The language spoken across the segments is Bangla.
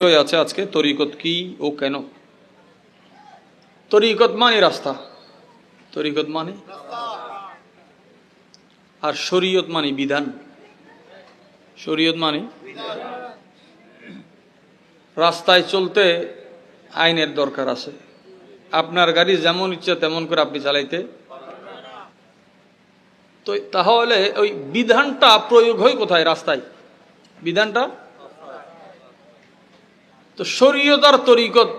আছে আজকে তরিকত কি ও কেন। তরিকত মানে রাস্তা, তরিকত মানে, আর শরীয়ত মানে বিধান। শরীয়ত মানে রাস্তায় চলতে আইনের দরকার আছে। আপনার গাড়ি যেমন ইচ্ছা তেমন করে আপনি চালাইতে, তো তাহলে ওই বিধানটা প্রয়োগ হয় কোথায়? রাস্তায় বিধানটা। তো শরীয়ত আর তরিকত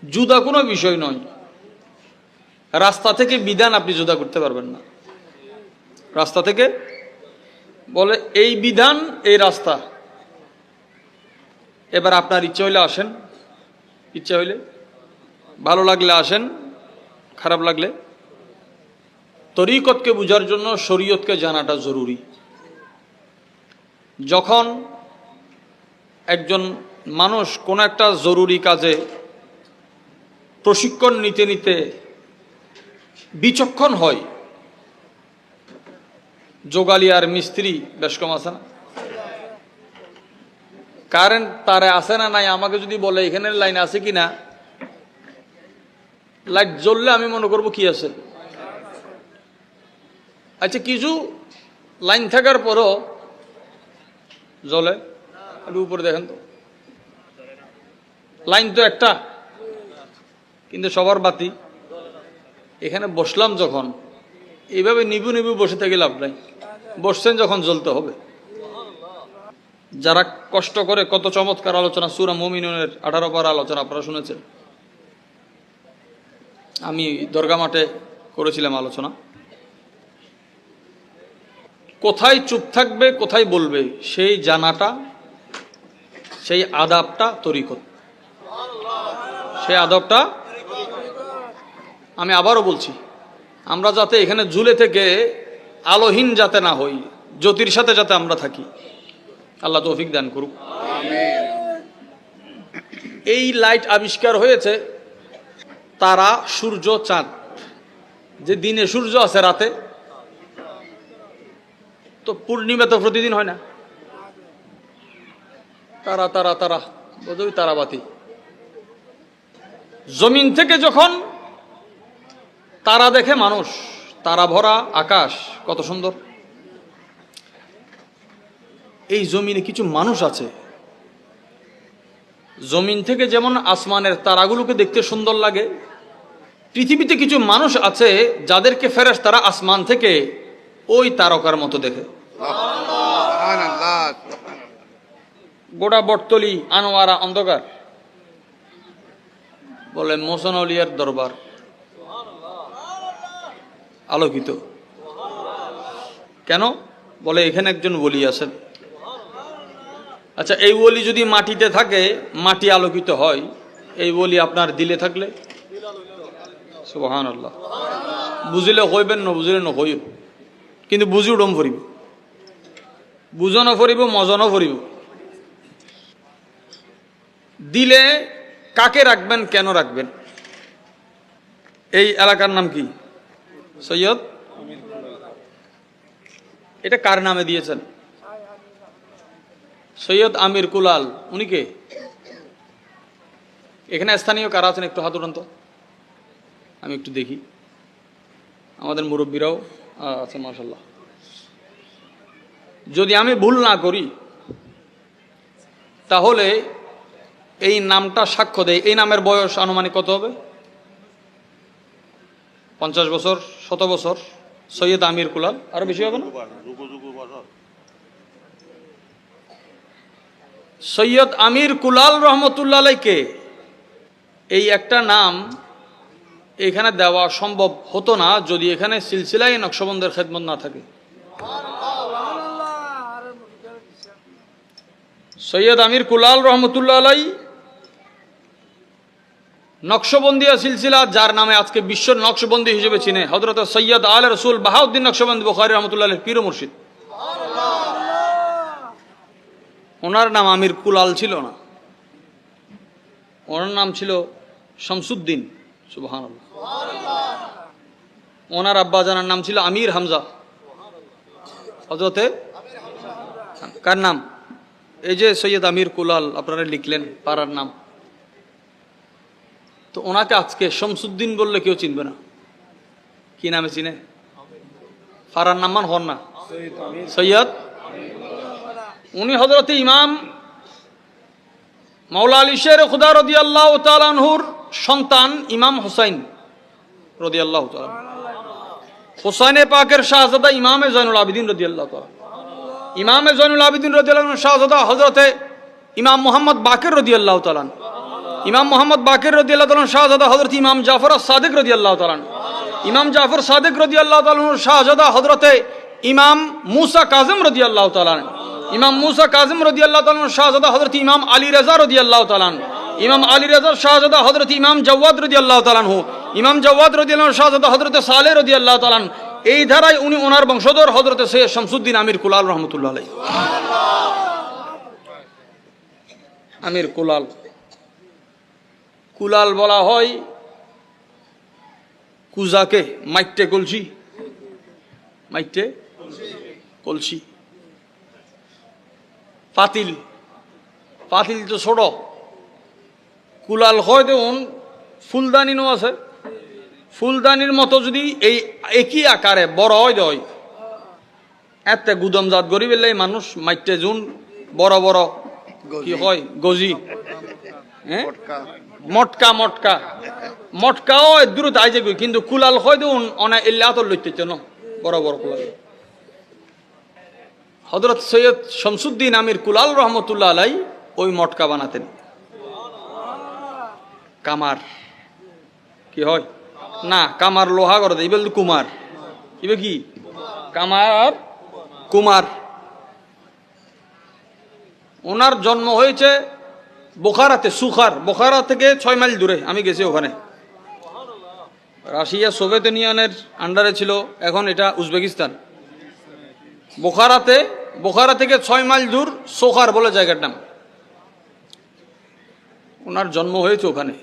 জুদা কোনো বিষয় নয়। রাস্তা থেকে বিধান আপনি জুদা করতে পারবেন না। রাস্তা থেকে বলে এই বিধান, এই রাস্তা। এবার আপনার ইচ্ছা হইলে আসেন, ইচ্ছা হইলে, ভালো লাগলে আসেন, খারাপ লাগলে। তরিকতকে বুঝার জন্য শরীয়তকে জানাটা জরুরি। যখন একজন মানুষ কোনো একটা জরুরি কাজে প্রশিক্ষণ নিতে নিতে বিচক্ষণ হয়, যোগালিয়ার মিস্ত্রি বেশ কম আছে না, কারেন্ট তারে আছে না নাই, আমাকে যদি বলে এখানের লাইন আছে কি না, লাইট জ্বললে আমি মনে করব কি আছে। আচ্ছা, কিছু লাইন থাকার পরও জ্বলে, একটু উপরে দেখেন তো, লাইন তো একটা কিন্তু সবার বাতি। এখানে বসলাম যখন, এইভাবে নিবু নিবু বসে থেকে লাভ নাই, বসছেন যখন জ্বলতে হবে। যারা কষ্ট করে, কত চমৎকার আলোচনা সূরা মুমিনুনের 18 পারা আলোচনা আপনারা শুনেছেন। আমি দরগা মাঠে করেছিলাম আলোচনা। কোথায় চুপ থাকবে, কোথায় বলবে, সেই জানাটা, সেই আদাবটা তরিকত। সেই আদবটা আমি আবারও বলছি, আমরা যাতে এখানে ঝুলে থেকে আলোহীন যাতে না হই, জ্যোতির সাথে যাতে আমরা থাকি, আল্লাহ তৌফিক দান করুক। এই লাইট আবিষ্কার হয়েছে তারা, সূর্য, চাঁদ। যে দিনে সূর্য আছে, রাতে তো পূর্ণিমা তো প্রতিদিন হয় না। তারা তারা তারা বোধহয় তারাবাতি। জমিন থেকে যখন তারা দেখে মানুষ, তারা ভরা আকাশ কত সুন্দর। এই জমিনে কিছু মানুষ আছে। জমিন থেকে যেমন আসমানের তারাগুলোকে দেখতে সুন্দর লাগে, পৃথিবীতে কিছু মানুষ আছে যাদেরকে ফেরেশতারা আসমান থেকে ওই তারকার মতো দেখে। গোটা বটতলি আনোয়ারা অন্ধকার, বলে মোহসেন আউলিয়ার দরবার আলোকিত। কেন? বলে এখানে একজন ওলি আছেন। আচ্ছা, এই ওলি যদি মাটিতে থাকে, মাটি আলোকিত হয়, এই ওলি আপনার দিলে থাকলে? সুবহানাল্লাহ। বুঝিলে হইবেন, না বুঝিলে নহইব, কিন্তু বুঝি উডম ফরিব, বুঝনও ফরিব, মজনও ফরিব। দিলে কাকে রাখবেন, কেন রাখবেন? এই এলাকার নাম কি? সৈয়দ। এটা কার নামে দিয়েছেন? সৈয়দ আমির কুলাল। উনি কে? এখানে স্থানীয় কারা আছেন একটু হাত উঠান তো, আমি একটু দেখি। আমাদের মুরব্বীরাও আছে মাশাআল্লাহ। যদি আমি ভুল না করি তাহলে এই নামটা সাক্ষ্য দেয়, এই নামের বয়স আনুমানিক কত হবে? 50 বছর, 100 বছর। সৈয়দ আমির কুলাল, আরো বেশি হবে না? সৈয়দ আমির কুলাল রহমতুল্লাহ আলাইকে এই একটা নাম এখানে দেওয়া সম্ভব হতো না যদি এখানে সিলসিলায় নকশবন্দের খেদমত না থাকে। সৈয়দ আমির কুলাল রহমতুল্লাহ আলাই নকশবন্দিয়া সিলসিলা, যার নামে আজকে বিশ্ব নকশবন্দি হিসেবে চিনে হযরত সৈয়দ আলে রসুল বাহাউদ্দিন নকশবন্দি বুখারী রহমতুল্লাহ আলাইহির পীর ও মুর্শিদ। ওনার নাম আমির কুলাল ছিল না, ওনার নাম ছিল শামসুদ্দিন। সুবহানাল্লাহ। ওনার আব্বা জানার নাম ছিল আমির হামজা। হযরতে কার নাম? এই যে সৈয়দ আমির কুলাল আপনারা লিখলেন পাড়ার নাম, তো ওনাকে আজকে শামসুদ্দিন বললে কেউ চিনবে না। কি নামে চিনে? পাড়ার নাম মান হন না সৈয়দ। উনি হযরত ইমাম মাওলা আলী শের খুদা রাদিয়াল্লাহু তাআলা আনহুর সন্তান ইমাম হুসাইন রাদিয়াল্লাহু তাআলা, হুসাইনে পাকের শাহজাদা ইমামে জয়নুল আবিদিন রাদিয়াল্লাহু তাআলা, ইমামে জয়নুল আবিদিন রাদিয়াল্লাহু আনহু শাহজাদা হযরতে ইমাম মুহাম্মদ বাকির রাদিয়াল্লাহু তাআলা, ইমাম মুহাম্মদ বাকির রাদিয়াল্লাহু তাআলা শাহজাদা হযরত ইমাম জাফর আস-সাদিক রাদিয়াল্লাহু তাআলা, ইমাম জাফর সাদিক রাদিয়াল্লাহু তাআলা শাহজাদা হযরতে ইমাম মুসা কাজিম রাদিয়াল্লাহু তাআলা, ইমাম মুসা কাজিম রাদিয়াল্লাহু তাআলা শাহজাদা হযরত ইমাম আলী রাজা রাদিয়াল্লাহু তাআলা, ইমাম আলী রাজার শাহজাদা হযরত ইমাম জাওয়াদ রাদিয়াল্লাহু তাআলা, ইমাম জাওয়াদ রাদিয়াল্লাহু শাহজাদা হযরত সালেহ রাদিয়াল্লাহু তাআলা। এই ধারায় উনি ওনার বংশধর হযরত সৈয়দ শামসুদ্দিন আমির কুলাল রহমাতুল্লাহ আলাইহি। আমির কুলাল, কুলাল বলা হয় কুজাকে, মাইটে কলসি, মাইটে কলসি, পাতিল, পাতিল তো ছোট, কুলাল হয় দেখুন ফুলদানিও আছে, ফুলদানির মতো যদি এই একই আকারে বড় হয় দেয়, এতে গুদমজাত গরিব এলে মানুষ মাইটে জুন বড় বড় কি হয় গজি, হ্যাঁ মটকা, মটকা মটকাও দূরত আইজে গই, কিন্তু কুলাল হয় দেখুন অনেক এলে আতর লইতে ন বড় বড় কুলাল। হযরত সৈয়দ শামসুদ্দিন আমির কুলাল রহমতুল্লাহ আলাই ওই মটকা বানাতেন। কামার কি হয় না, কামার লোহা করে দেয়, এবার কুমার, এবার কি কামার কুমার। ওনার জন্ম হয়েছে বোখারাতে, সুখার, বোখারা থেকে 6 মাইল দূরে, আমি গেছি ওখানে। রাশিয়া সোভিয়েত ইউনিয়নের আন্ডারে ছিল, এখন এটা উজবেকিস্তান। বোখারাতে, বোখারা থেকে 6 মাইল দূর সোখার বলে জায়গার নাম। ওনার জন্ম হয়েছে ওখানে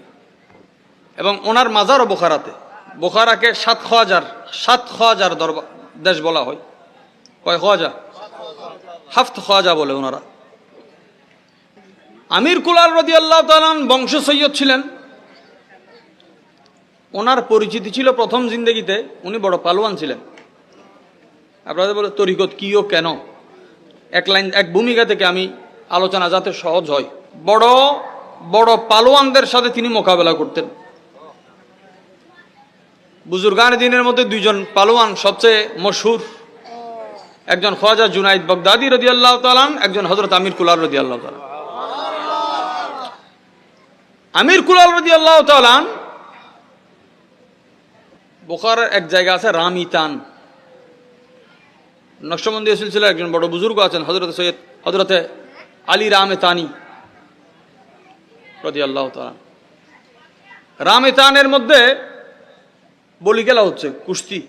এবং ওনার মাজারও বোখারাতে। বোখারাকে 7 খাজার দরবার দেশ বলা হয়। কয় খাজা? 7 খাজা বলে ওনারা। আমির কুলাল রাদিয়াল্লাহু তাআলা বংশ সৈয়দ ছিলেন। ওনার পরিচিতি ছিল প্রথম জিন্দেগিতে উনি বড় পালোয়ান ছিলেন। আপনাদের বলে তরিকত কি ও কেন, এক ভূমিকা থেকে আমি আলোচনা যাতে সহজ হয়। বড় বড় পালোয়ানদের সাথে তিনি মোকাবেলা করতেন। বুজুর্গান দিনের মধ্যে 2 জন পালোয়ান সবচেয়ে মশহুর, একজন খাজা জুনাইদ বাগদাদি রাদিয়াল্লাহু তাআলা, একজন হযরত আমির কুলাল রাদিয়াল্লাহু তাআলা। আমির কুলাল রাদিয়াল্লাহু তাআলা বুখারার এক জায়গা আছে রামিতান, নকশবন্দি সিলসিলার একজন বড় বুজুর্গ আছেন হযরত সৈয়দ হযরতে আলী রামেতানি রাদিয়াল্লাহু তাআলা। রামেতানের মধ্যে বলি খেলা হচ্ছে, কুস্তি।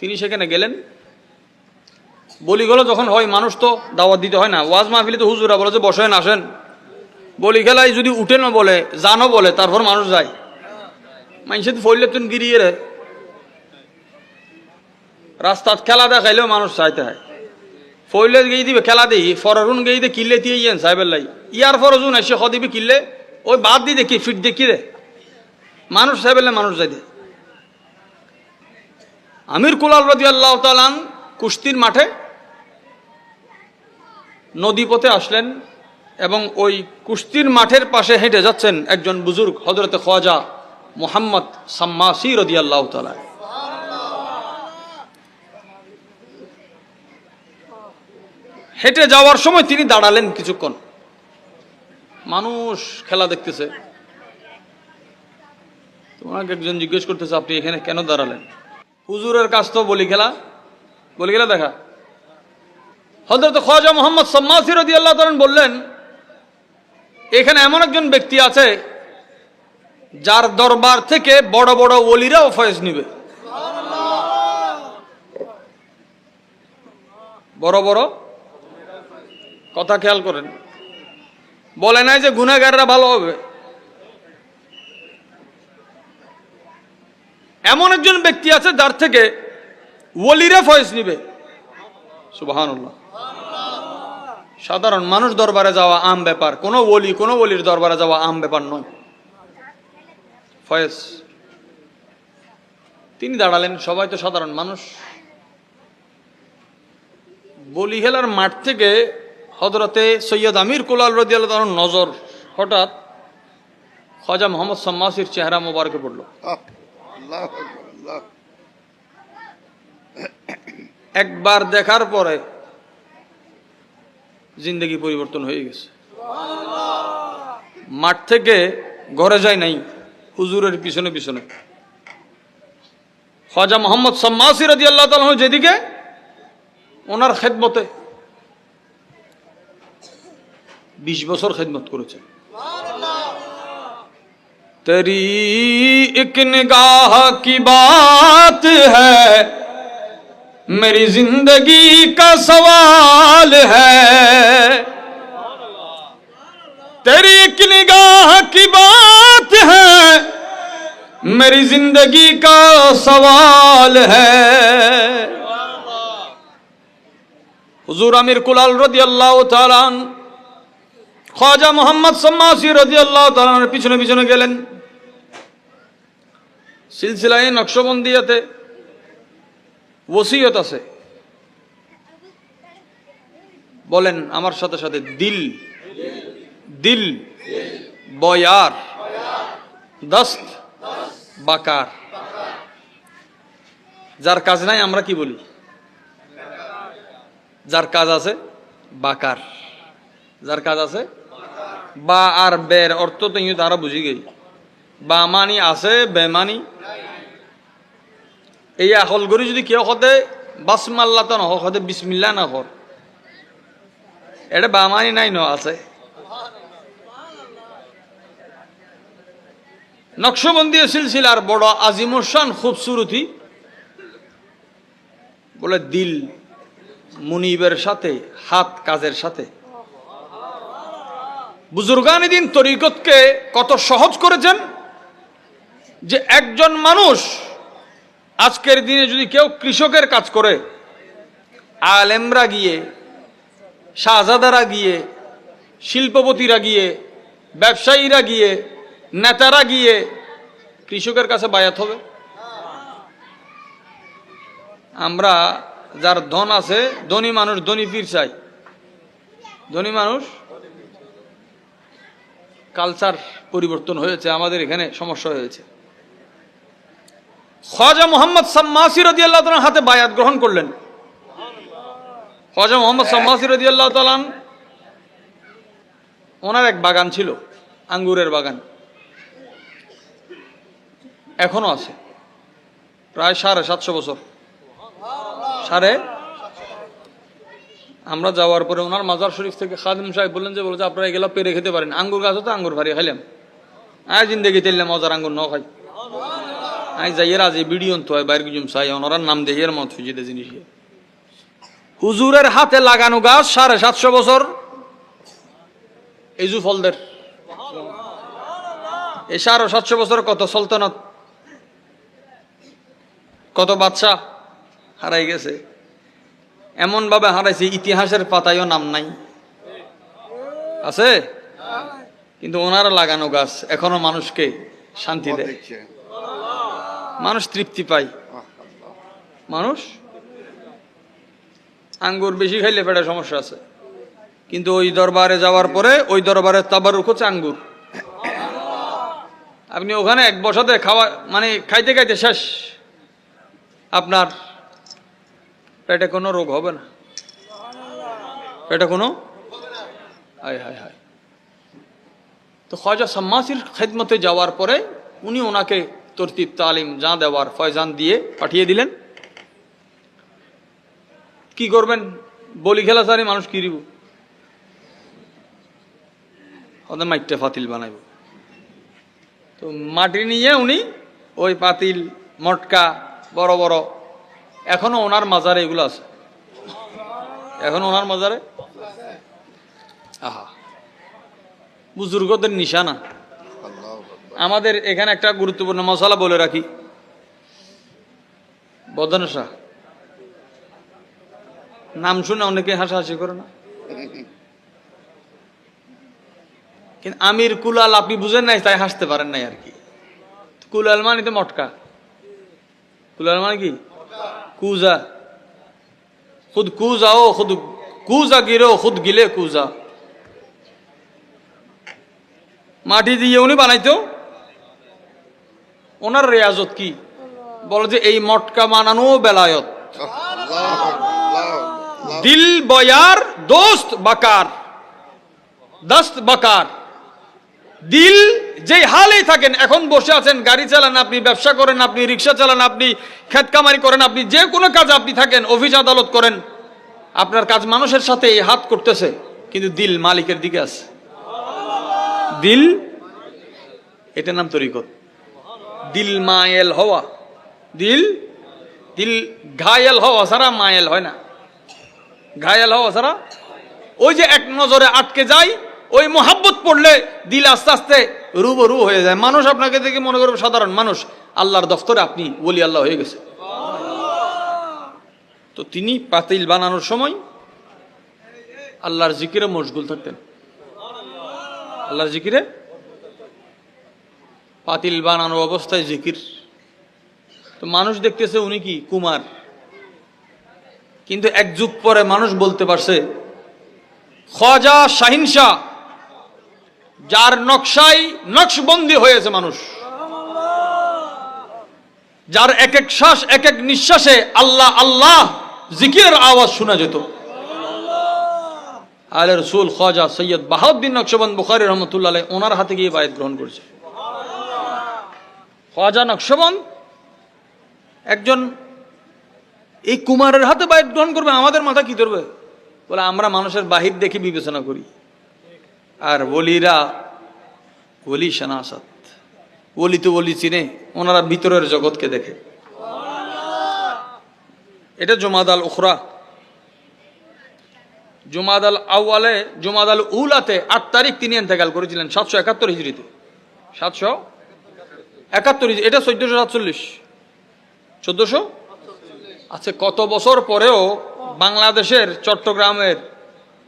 তিনি সেখানে গেলেন। বলিগুলো যখন হয় মানুষ তো দাওয়াত দিতে হয় না, ওয়াজ মাহফিলে তো হুজুরা বলে যে বসেন আসেন। বলি খেলায় যদি উঠেনও বলে জানো বলে তারপর মানুষ যায়। মানুষের ফইলে তুন গিরিয়ে রে রাস্তাত খেলা দেখাইলেও মানুষ চাইতে হয়। ফইলে গিয়ে দিবে খেলা দিই, ফররুন গিয়ে দিয়ে কিল্লে দিয়ে ইয়েন সাহেবের লাই, ইয়ার ফরজুন এসে দিবি কিল্লে ওই বাদ দিয়ে দেখি ফিট দেখি রে মানুষ সাহেবের মানুষ যাই দে। আমির কুলাল রাদিয়াল্লাহু তাআলা কুস্তির মাঠে নদীপথে আসলেন এবং ওই কুস্তির মাঠের পাশে হেঁটে যাচ্ছেন একজন বুজুর্গ হযরতে খাজা মুহাম্মদ সাম্মাসি রাদিয়াল্লাহু তাআলা। হেঁটে যাওয়ার সময় তিনি দাঁড়ালেন কিছুক্ষণ, মানুষ খেলা দেখতেছে। তোমাকে একজন জিজ্ঞেস করতেছে আপনি এখানে কেন দাঁড়ালেন? হুজুরের কাজ তো বলি খেলা দেখা। হযরত খাজা মুহাম্মদ সাম্মাসি রাদিয়াল্লাহু তাআলা বললেন এখানে এমন একজন ব্যক্তি আছে যার দরবার থেকে বড় বড় ওলিরাও ফয়েজ নিবে। বড় বড় কথা খেয়াল করেন, বলে নাই যে গুনাহগাররা ভালো হবে। এমন একজন ব্যক্তি আছে যার থেকে ওলিরা ফয়েজ নিবে। সুবহানাল্লাহ। সাধারণ মানুষ দরবারে যাওয়া আম ব্যাপার, কোনো ওলির দরবারে যাওয়া আম ব্যাপার নয়। ফয়েজ তিনি দাঁড়ালেন, সবাই তো সাধারণ মানুষ। বলি খেলার মাঠ থেকে হযরতে সৈয়দ আমির কুলাল রাদিয়াল্লাহু তাআলার নজর হঠাৎ খাজা মোহাম্মদ সাম্মাসির চেহারা মোবারকে পড়ল। একবার দেখার পরে জিন্দগি পরিবর্তন হয়ে গেছে। মাঠ থেকে ঘরে যায় নাই, হুজুরের পিছনে পিছনে খাজা মোহাম্মদ সাম্মাসি রাদিয়াল্লাহু তাআলা যেদিকে, ওনার খেদমতে 20 বছর খেদমত করেছেন। তেরি এক নিগাহ কি বাত হ্যায়, মেরি জিন্দগি কা সওয়াল হ্যায়, তেরি এক নিগাহ কি বাত হ্যায়, মেরি জিন্দগি কা সওয়াল হ্যায়। হুজুর আমির কুলাল রাদিয়াল্লাহু তাআলা খাজা মোহাম্মদ সাম্মাসি রাদিয়াল্লাহু তাআলার পিছনে পিছনে গেলেন। সিলসিলায়ে নকশবন্দিয়াতে ওসিয়ত আছে, বলেন আমার সাথে সাথে, দিল দিল বয়ার দস্ত বাকার। যার কাজ নাই আমরা কি বলি? যার কাজ আছে বাকার। যার কাজ আছে বা আর বের অর্থ তো তারা বুঝি গেই, বা মানি আছে বেমানি। এই আকল করি যদি কেউ হতে বাসমাল্লা তো নহ, হতে বিসমিল্লা না কর, এটা বামানি নাই ন আছে। নকশবন্দি সিলসিলার বড় আজিমুসান খুবসুরতি বলে দিল মুনিবের সাথে, হাত কাজের সাথে। বুজুর্গানি দিন তরিকতকে কত সহজ করেছেন যে একজন মানুষ আজকের দিনে যদি কেউ কৃষকের কাজ করে, আলেমরা গিয়ে, শাহজাদারা গিয়ে, শিল্পপতিরা গিয়ে, ব্যবসায়ীরা গিয়ে, নেতারা গিয়ে কৃষকের কাছে বায়াত হবে। আমরা যার ধন আছে, ধনী মানুষ ধনী পীর চাই। ধনী মানুষ, কালচার পরিবর্তন হয়েছে, আমাদের এখানে সমস্যা হয়েছে। খাজা মোহাম্মদ সাম্মাসি রাদিয়াল্লাহু তাআলা হাতে বায়াত গ্রহণ করলেন। খাজা মোহাম্মদ সাম্মাসি রাদিয়াল্লাহু তাআলা ওনার এক বাগান ছিল, আঙ্গুরের বাগান, এখনো আছে, প্রায় 750 বছর। আমরা যাওয়ার পরে ওনার মাজার শরীফ থেকে খাদিম সাহেব বললেন যে আপনারা এগুলো পেরে খেতে পারেন, আঙ্গুর গাছ তো আঙ্গুর ভারি খাইলাম, জিন্দগি তেললে মজার আঙ্গুর ন খাই। আমি যাইয়ের আজ ভিডিও তো হয় বাইর গুজুম চাই, ওনার নাম দেখিয়ে মত ফুজিতে জিনিস। হুজুরের হাতে লাগানো গাছ 750 বছর, এই ফলদের এই 750 বছর কত সলতনত, কত বাদশাহ হারাই গেছে। এমন ভাবে হারাইছে ইতিহাসের পাতায়ও নাম নাই, আছে কিন্তু ওনারা লাগানো গাছ এখনো মানুষকে শান্তি দেয়, মানুষ তৃপ্তি পায়। মানুষ আঙ্গুর বেশি খাইলে পেটে সমস্যা আছে, কিন্তু ওই দরবারে যাওয়ার পরে ওই দরবারে তাবারুক হচ্ছে আঙ্গুর। আপনি ওখানে এক বসাতে খাওয়া মানে খাইতে খাইতে শেষ, আপনার পেটে কোনো রোগ হবে না, পেটে কোনো হায় হায় হায়। তো খাজা সাম্মাসির খেদমতে যাওয়ার পরে উনি ওনাকে তরতিব তালিম যা দেওয়ার ফয়জান দিয়ে পাঠিয়ে দিলেন। কি করবেন? বলি খেলা সারি মানুষ কি দিব, ওদের মাইটটা ফাতিল বানাইব। তো মাটি নিয়ে উনি ওই পাতিল মটকা বড় বড়, এখনো ওনার মাজারে এগুলো আছে, এখনো ওনার মাজারে। আহা, বুজুর্গদের নিশানা। আমাদের এখানে একটা গুরুত্বপূর্ণ মশলা বলে রাখি, বদনশা নাম শুনে অনেকে হাসাহাসি করে না, কিন্তু আমির কুলাল আপনি বুঝেন নাই, তাই হাসতে পারেন নাই আর কি। কুলাল মানে তো মটকা, কুলাল মানে কি কুজা, খুদ কুজাও খুদ কুজা গিরো খুদ গিলে কুজা। মাটি দিয়ে উনি বানাইতো, ওনার রেয়াজত কি বলে যে এই মটকা বানানো বেলায়ত। দিল বয়ার দোস্ত বাকার, দস্ত বাকার। দিল যেই হালেই থাকেন, এখন বসে আছেন, গাড়ি চালান আপনি, ব্যবসা করেন আপনি, রিক্সা চালান আপনি, খেত কামারি করেন আপনি, যে কোনো কাজে আপনি থাকেন, অফিস আদালত করেন, আপনার কাজ মানুষের সাথে এই হাত করতেছে, কিন্তু দিল মালিকের দিকে আছে। দিল, এটার নাম তরিকত। দিল মায়েল হওয়া, দিল দিল ঘায়েল হওয়া ছাড়া মায়েল হয় না, ঘায়েল হওয়া ছাড়া। ওই যে এক নজরে আটকে যায়, ওই মোহাব্বত পড়লে দিল আস্তে আস্তে রুবরু হয়ে যায়। মানুষ আপনাকে দেখে মনে করবে সাধারণ মানুষ, আল্লাহর দফতরে আপনি ওলি আল্লাহ হয়ে গেছে। তো তিনি পাতিল বানানোর সময় আল্লাহর জিকিরে মশগুল থাকতেন, আল্লাহর জিকিরে। পাতিল বানানো অবস্থায় জিকির। তো মানুষ দেখতেছে উনি কি কুমার, কিন্তু এক যুগ পরে মানুষ বলতে পারছে খাজা শাহিন শাহ, যার নকশায় নকশবন্দি হয়েছে মানুষ, যার এক এক শ্বাস এক এক নিঃশ্বাসে আল্লাহ আল্লাহ জিকিরের আওয়াজ শোনা যেত। আলে রসুল খাজা সৈয়দ বাহাউদ্দিন নকশবন্দ বুখারী রহমতুল্লাহ আলাইহি ওনার হাতে গিয়ে বায়াত গ্রহণ করেছে। খাজা নকশবন্দ একজন এই কুমারের হাতে বায়াত গ্রহণ করবে, আমাদের মাথা কি ধরবে? বলে আমরা মানুষের বাহির দেখে বিবেচনা করি, আর ওলিরা ওলি শানাসাত, ওলি তো ওলি চিনে, ওনারা ভিতরের জগৎকে দেখে। এটা জুমাদ আল উখরা। জুমাদ আল আউয়ালে, জুমাদ আল উলাতে 8 তারিখ তিনি ইন্তেকাল করেছিলেন 771 হিজরিতে। 771, এটা 1447, 1400। আচ্ছা, কত বছর পরেও বাংলাদেশের চট্টগ্রামের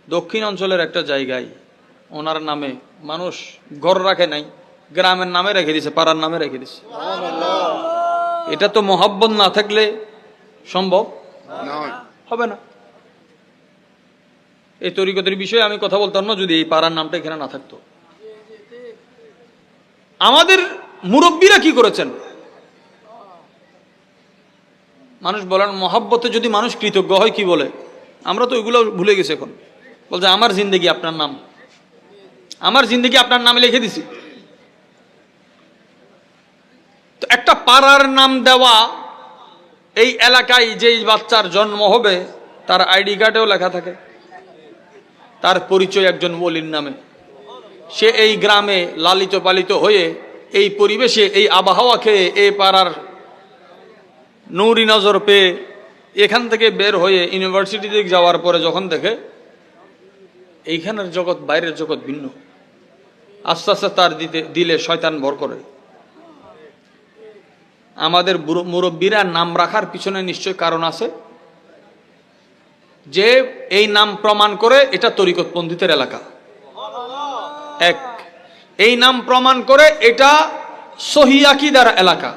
দক্ষিণ অঞ্চলের একটা জায়গায় ওনার নামে মানুষ ঘর রাখে নাই, গ্রামের নামে রেখে দিছে, পাড়ার নামে রেখে দিছে। এটা তো মহব্বত না থাকলে সম্ভব হবে না। এই তরিকতের বিষয়ে আমি কথা বলতাম না যদি এই পাড়ার নামটা এখানে না থাকতো। আমাদের মুরব্বীরা কি করেছেন? মানুষ বলেন মহব্বতে যদি মানুষ কৃতজ্ঞ হয়, কি বলে? আমরা তো ওইগুলো ভুলে গেছি এখন। বলছে আমার জিন্দেগি আপনার নাম, আমার জিন্দেগি আপনার নামে লিখে দিছি। তো একটা পাড়ার নাম দেওয়া, এই এলাকায় যেই বাচ্চার জন্ম হবে তার আইডি কার্ডেও লেখা থাকে তার পরিচয় একজন ওলির নামে। সে এই গ্রামে লালিত পালিত হয়ে, এই পরিবেশে, এই আবহাওয়া খেয়ে, এই পাড়ার নূরি নজর পেয়ে, এখান থেকে বের হয়ে ইউনিভার্সিটিতে যাওয়ার পরে যখন দেখে এইখানের জগৎ বাইরের জগৎ ভিন্ন, আস্তে আস্তে তার দিলে শয়তান ভর করে। আমাদের মুরব্বীরা নাম রাখার পিছনে নিশ্চয় কারণ আছে, যে এই নাম প্রমাণ করে এটা তরিকতপন্থীদের এলাকা। এক, এই নাম প্রমাণ করে এটা সহিহ আকীদার এলাকা।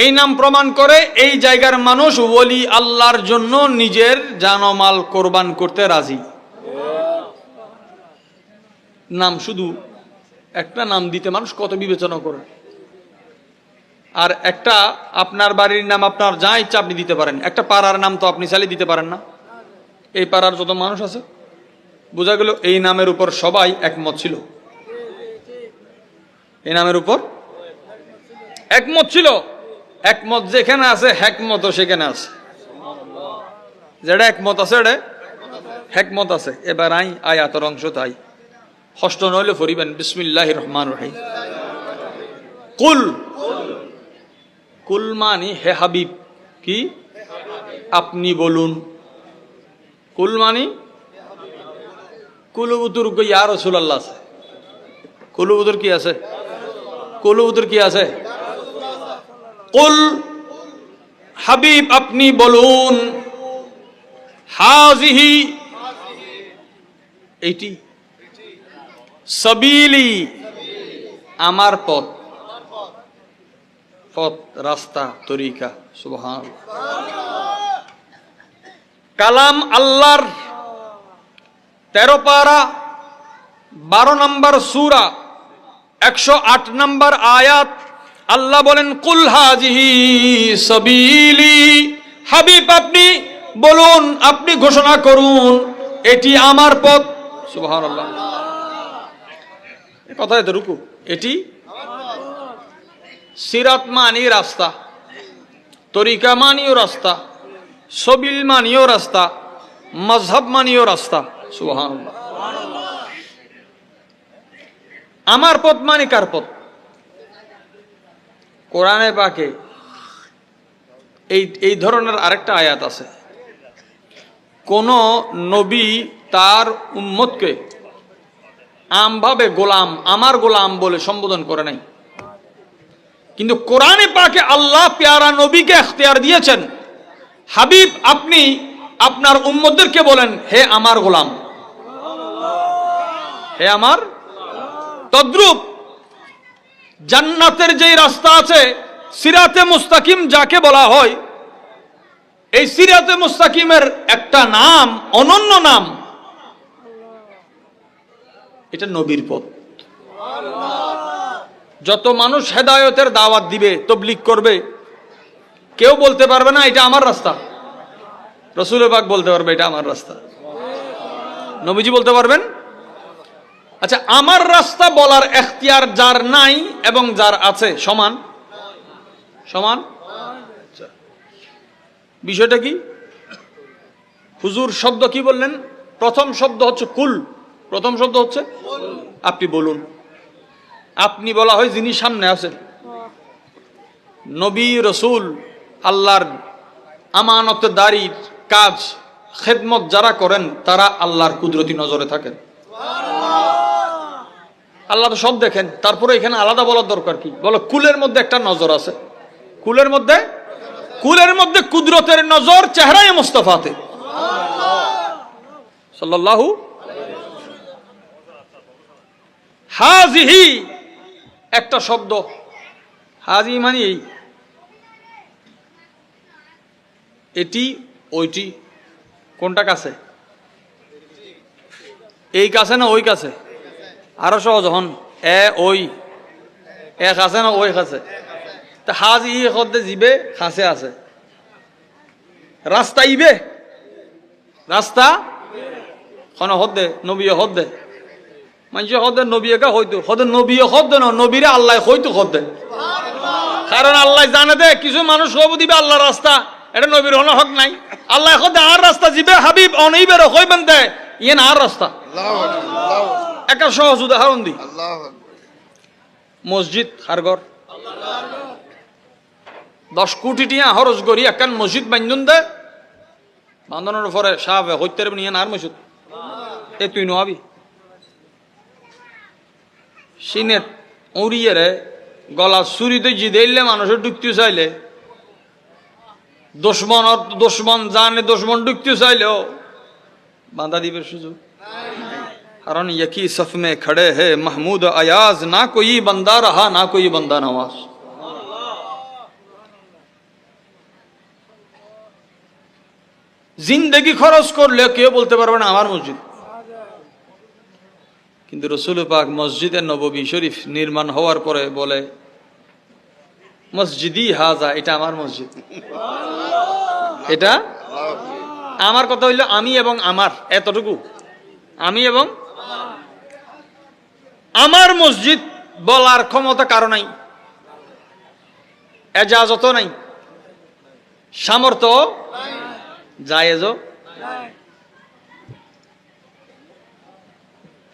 এই নাম প্রমাণ করে এই জায়গার মানুষ ওলি আল্লাহর জন্য নিজের জানমাল কোরবান করতে রাজি। নাম, শুধু একটা নাম দিতে মানুষ কত বিবেচনা করে। আর একটা আপনার বাড়ির নাম আপনার যা ইচ্ছা আপনি দিতে পারেন, একটা পাড়ার নাম তো আপনি চালিয়ে দিতে পারেন না। এই পাড়ার যত মানুষ আছে, বোঝা গেল এই নামের উপর সবাই একমত ছিল, এই নামের উপর একমত ছিল। একমত যেখানে আছে হেকমত সেখানে আছে, যেটা একমত আছে এটা হেকমত আছে। এবার আয়াতের অংশ তাই ষষ্ঠ নইলে ফরিবেন বিসমিল্লাহির রহমানির রহিম। কুল, কুল মানি হে হাবিব, কি আপনি বলুন। কুল মানি কুলুবুতুর ইয়া রাসূলুল্লাহ আছে, কুলুবুতুর কি আছে? কুলুবুতুর কি আছে? কুল হাবিব আপনি বলুন, হাজিহি এইটি সাবিলি আমার পথ, পথ রাস্তা তরিকা। সুবহানাল্লাহ। কালাম আল্লাহর 13 পারা 12 নম্বর সূরা 108 নম্বর আয়াত। আল্লাহ বলেন কুল হাজিহি সাবিলি, হাবিব আপনি বলুন, আপনি ঘোষণা করুন এটি আমার পথ। সুবহানাল্লাহ। কথা এত রুকু, এটি সিরাত মানি রাস্তা, তরিকা মানিও রাস্তা, সবিল মানিও রাস্তা, মজহব মানিও রাস্তা। সুবহানাল্লাহ। আমার পথ মানে কার পথ? কোরআনে পাকে এই ধরনের আরেকটা আয়াত আছে। কোন নবী তার উম্মতকে আমভাবে গোলাম, আমার গোলাম বলে সম্বোধন করে নাই, কিন্তু কোরআনে পাকে আল্লাহ প্যারা নবীকে ইখতিয়ার দিয়েছেন, হাবিব আপনি আপনার উম্মতদেরকে বলেন হে আমার গোলাম, হে আমার। তদ্রূপ জান্নাতের যেই রাস্তা আছে সিরাতে মুস্তাকিম যাকে বলা হয়, এই সিরাতে মুস্তাকিমের একটা নাম, অনন্য নাম, এটা নবীর পথ। যত মানুষ হেদায়েতের দাওয়াত দিবে, তাবলীগ করবে, কেউ বলতে পারবে না এটা আমার রাস্তা। রাসূল পাক বলতে পারবে এটা আমার রাস্তা, নবীজি বলতে পারবেন। আচ্ছা, আমার রাস্তা বলার এখতিয়ার যার নাই এবং যার আছে সমান সমান। বিষয়টা কি? হুজুর শব্দ কি বললেন? প্রথম শব্দ হচ্ছে কুল, প্রথম শব্দ হচ্ছে আপনি বলুন। আপনি বলা হয় যিনি সামনে আছেন। নবী রসুল আল্লাহর আমানতদারির কাজ খেদমত যারা করেন তারা আল্লাহর কুদরতি নজরে থাকেন। আল্লাহ তো সব দেখেন, তারপরে এখানে আলাদা বলার দরকার কি? বলো কুলের মধ্যে একটা নজর আছে, কুলের মধ্যে কুদরতের নজর চেহারায় মুস্তাফাতে সাল্লাল্লাহু। হাজিহি একটা শব্দ, হাজি মানে এই, এটি ওইটি, কোনটা কাছে? এই কাছে না ওই কাছে? আরো সহজ হন, এ ওই, এ কাছে না ওই কাছে? তা হাজি হদ্দে জিবে কাছে আছে, রাস্তা ইবে, রাস্তা কোন হদ্দে নবী হদ্দে, মানুষ হদ্দে নবী একা হইতো, হদ্দে নবী হদ্দে না, নবীরে আল্লাহ হইতো হদ্দে। কারণ আল্লাহ জানে দে কিছু মানুষ হব দিবে আল্লাহ রাস্তা, এটা নবীর হন হক নাই। আল্লাহ হদ্দে আর রাস্তা জিবে হাবিব অনইবের হইবেন দে, ইয়েন আর রাস্তা। একটা সহজ উদাহরণ দিই, মসজিদ হারগর 10 কোটি টিয়া খরচ করি একখান মসজিদ বান্ধন দে, বান্ধনের পরে সাহেব হইতে নিয়ে আর মসজিদ এ তুই নোয়াবি সিনে উড়িয়ে রে গলা চুরিতে জিদেইলে মানুষের ঢুকতে চাইলে, দুশ্মন জানে দুশ্মন ঢুকতে চাইলেও বাঁধা দিবে সুযোগ। কারণ यकी सफ में खड़े है महमूद अयाज, ना कोई बंदा रहा ना कोई बंदा नवाज। জিন্দেগি খরচ করলে কেউ বলতে পারবে না আমার মসজিদ, কিন্তু রাসূল পাক মসজিদে নববী শরীফ নির্মাণ হওয়ার পরে বলে মসজিদি হাজা, এটা আমার মসজিদ, এটা আমার। কথা হইল আমি এবং আমার, এতটুকু আমি এবং আমার মসজিদ বলার ক্ষমতা কারো নাই, এজাজত নাই, সামর্থ্য জায়েজও।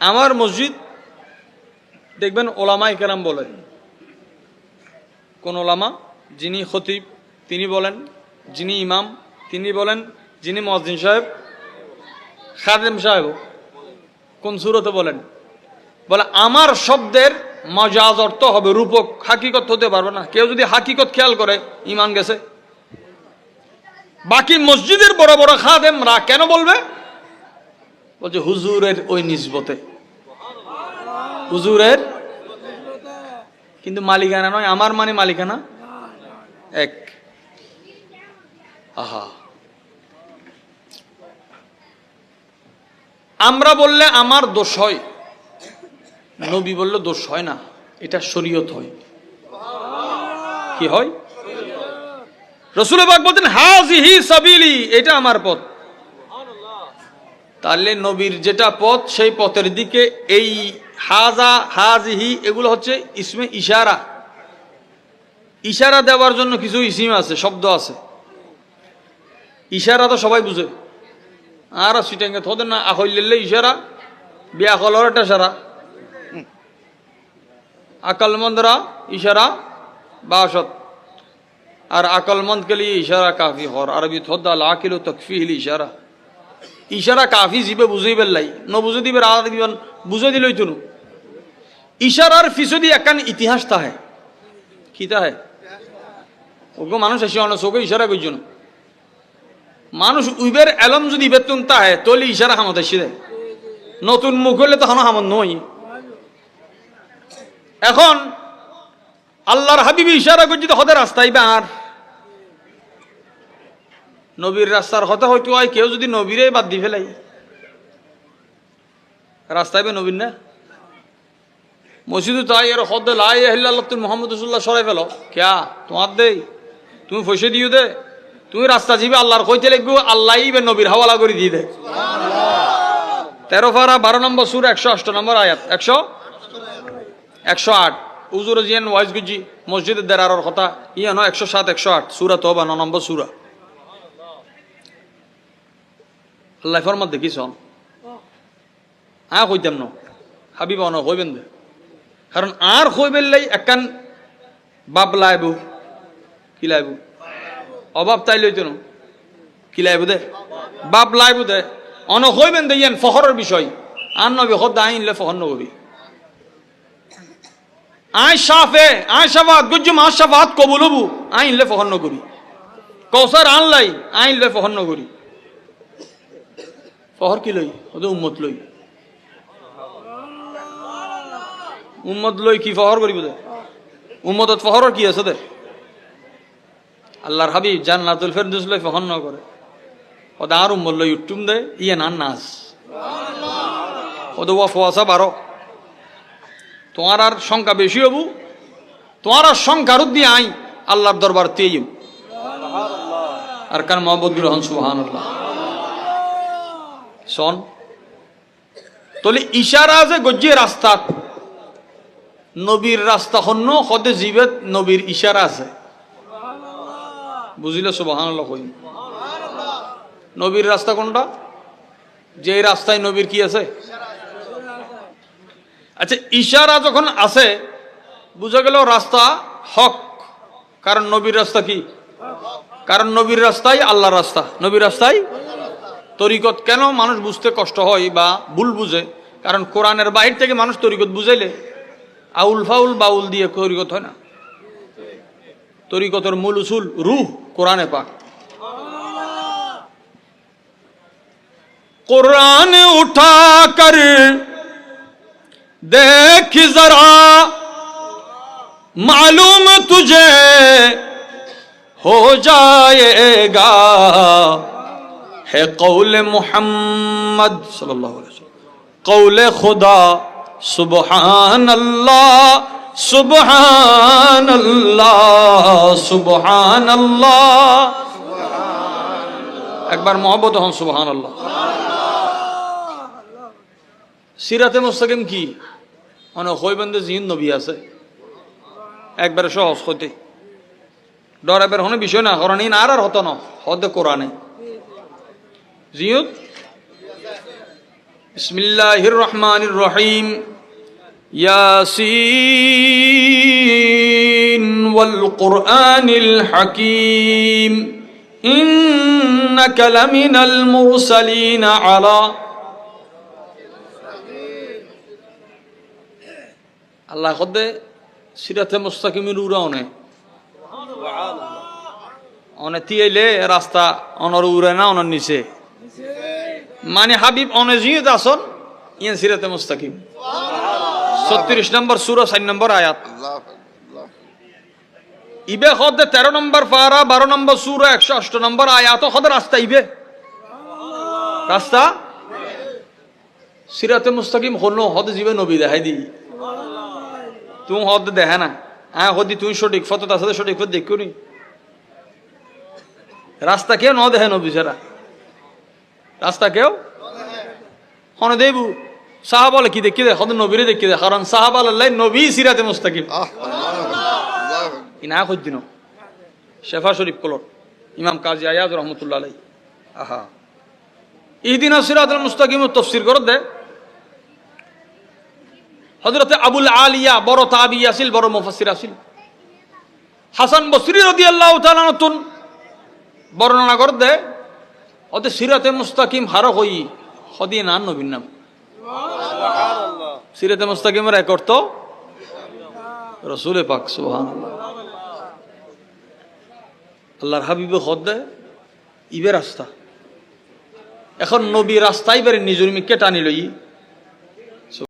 আমার মসজিদ দেখবেন ওলামায়ে কেরাম বলে, কোন ওলামা যিনি খতিব তিনি বলেন, যিনি ইমাম তিনি বলেন, যিনি মুয়াজ্জিন সাহেব খাদেম সাহেব কোন সূরতে বলেন, বলে আমার শব্দের মজাজ অর্থ হবে রূপক, হাকিকত হতে পারবে না। কেউ যদি হাকিকত খেয়াল করে ইমান গেছে। বাকি মসজিদের বড় বড় খাদেমরা কেন বলবে? বলছে হুজুরের ওই নিসবতে। হুজুরের, কিন্তু মালিকানা নয়। আমার মানে মালিকানা এক। আহা, আমরা বললে আমার দোষ হয়, নবী বললে দোষ হয় না, এটা শরীয়ত হয়। কি হয়? রাসূল পাক বলতেন হাযিহি সাবিলি, এটা আমার পথ। তাহলে নবীর যেটা পথ সেই পথের দিকে এই হাজা হাজিহি এগুলো হচ্ছে ইসমে ইশারা। ইশারা দেওয়ার জন্য কিছু ইসিম আছে, শব্দ আছে। ইশারা তো সবাই বুঝে, আর সিটাঙ্গে তোদের না আহল্লে ইশারা বিয়া কলর একটা সারা আকলমন্দরা ইশারা বাসত আর আকলমন্দ কে লিয়ে ইশারা কাফি হর আরবি থোদ্দা লাকিলু তকফিহিল ইশারা। ইশারা কাফি জিবে বুঝেই বেললাই ন বুঝে দিবে আর দিবেন বুঝে দিলই তুনু। ইশারার ফিসদি একান ইতিহাস তাহে কি তাহে ওগো মানুষ এসে অনেক চোখে ইশারা করছ না। মানুষ উইবের এলম যদি বেতন তাহে তলি ইশারা হামত এসে দেয়, নতুন মুখ হলে তখন হামত নই। এখন আল্লাহর হাবিবি ইশারা করছি তো হতে রাস্তায় বা আর নবীর রাস্তার হতে হয়তো হয় কেউ যদি নবীরে বাদ দিয়ে ফেলাই রাস্তায় বে নবীর না মসজিদ তাই এর হদ লাই আল্লাহ তুমি মোহাম্মদ রসুল্লাহ সরাই ফেলো ক্যা তোমার দেই তুমি পয়সা দিও দে তুমি রাস্তা যাবে আল্লাহর কইতে লিখবো আল্লাহ নবীর হাওয়ালা করে দিয়ে দে। 13 পারা 12 নম্বর সূরা 108 নম্বর আয়াত 108 উজুর জিয়ান ওয়াইজ গুজি মসজিদের দেরার কথা ইয়া ন 107 108 সূরা তওবা 9 নম্বর সূরা। আল্লাহ ফরমান দেখিস কইতাম ন হাবিব অন কইবেন দে, কারণ আর কইবেন লাই একান বাপ লাইব কি লাইব অভাব তাই লইতো না কি লাইব দে বাপ লাইব দে অন কইবেন দে ইয়ান ফখরের বিষয় আর নবী খোদ আইনলে ফখর নবী আই শাফে আই শাফাত গুজ্জু মা শাফাত কবুল হবু আইনলে ফখর নগরি কৌসার আনলাই আইনলে ফখর নগরি ফখর কি লই ওদের উম্মত লই উম্মত লই কি ফখর করিব দে উম্মতত ফখরের কি আছে দে আল্লাহর হাবিব জান্নাতুল ফেরদৌস লই ফখর ন করে ওদা আর উম্মত লই উট্টুম দে ইয়ে নান নাস ওদা ওয়াফওয়াসা বারো তোমার আর সংখ্যা বেশি হবু তোমার আর সংখ্যার দিয়ে আই আল্লাহর দরবার তেইম আর কান মহব্বত গ্রহণ সুবহানাল্লাহ শোন তলে ইশারা যে গজ্জিয়ে রাস্তা নবীর রাস্তা হন্য হদে জীবেত নবীর ইশারা আছে বুঝিলে সুবহানাল্লাহ কই নবীর রাস্তা কোনটা যে রাস্তায় নবীর কি আছে। আচ্ছা ইশারা যখন আছে বুঝা গেল রাস্তা হক, কারণ নবীর রাস্তা কি, কারণ নবীর রাস্তাই আল্লাহর রাস্তা, নবীর রাস্তাই তরিকত। কেন মানুষ বুঝতে কষ্ট হয় বা ভুল বুঝে, কারণ কোরআনের বাহির থেকে মানুষ তরিকত বুঝাইলে আউল ফাউল বাউল দিয়ে তরিকত হয় না। তরিকতের মূল উসুল রূহ কোরআনে পাক। কোরআন উঠা কর देख जरा मालूम तुझे हो जाएगा है कौल मोहम्मद सल्लल्लाहु अलैहि वसल्लम कौल खुदा सुबहान अल्लाह सुबहान अल्लाह सुबहान अल्लाह एक बार मोहब्बत हो सुबहान अल्लाह। সিরাতে মুস্তাকিম কি অনেক হইবেন্দে জিন নবী আছে একবারে সহজ হইতে ডরাবের হনে বিষয় না, কারণ ইন আর হতো না হদে কোরআনে জিয়ুত। বিসমিল্লাহির রহমানির রহিম ইয়াসিন ওয়াল কুরআনিল হাকীম ইন্নাকা লামিনাল মুরসালিন আলা। আল্লাহ কদে সিরাতে মুস্তাকিমের উড়া অনে তিয়েলে রাস্তা অনর উড়ে না অনর নিচে মানে হাবিব অনে জিয়ত আসন ইয়ে সিরাতে মুস্তাকিম 36 নম্বর সূরা 4 নম্বর আয়াত ইবে হদ 13 নম্বর পারা 12 নম্বর সূরা 108 নম্বর আয়াত হদ রাস্তা ইবে রাস্তা সিরাতে মুস্তাকিম হলো হদ জিবে নবী দেখাই দি তুই হদ দেখে না হ্যাঁ হদি তুই সঠিক ফত তার সাথে সঠিক ফত দেখো নি রাস্তা কেউ ন দেখে নবী ছাড়া রাস্তা কেউ হন দেবু সাহাবালে কি দেখি দে হদ নবীরে দেখি দে কারণ সাহাবাল আল্লাহ নবী সিরাতে মুস্তাকিম ইনা খুঁজদিন শেফা শরীফ কলর ইমাম কাজী আয়াজ রহমতুল্লাহ আলাই আহা ইহদিনা সিরাতুল মুস্তাকিম তাফসীর করে দে হযরত আবুল আলিয়া বড় তাবী আসিল বড় মুফাসসির আসিল হাসান বসরি রাদিয়াল্লাহু তাআলা নতুন বর্ণনা করে দে ওতে সিরাতে মুস্তাকিম হার হই হদি না নবীর নাম সুবহানাল্লাহ সিরাতে মুস্তাকিমের রেকর্ড তো রাসূল পাক সুবহানাল্লাহ আল্লাহর হাবিবে হদ দে ইবে রাস্তা এখন নবী রাস্তায় বের নিজুর মিকে টানি লই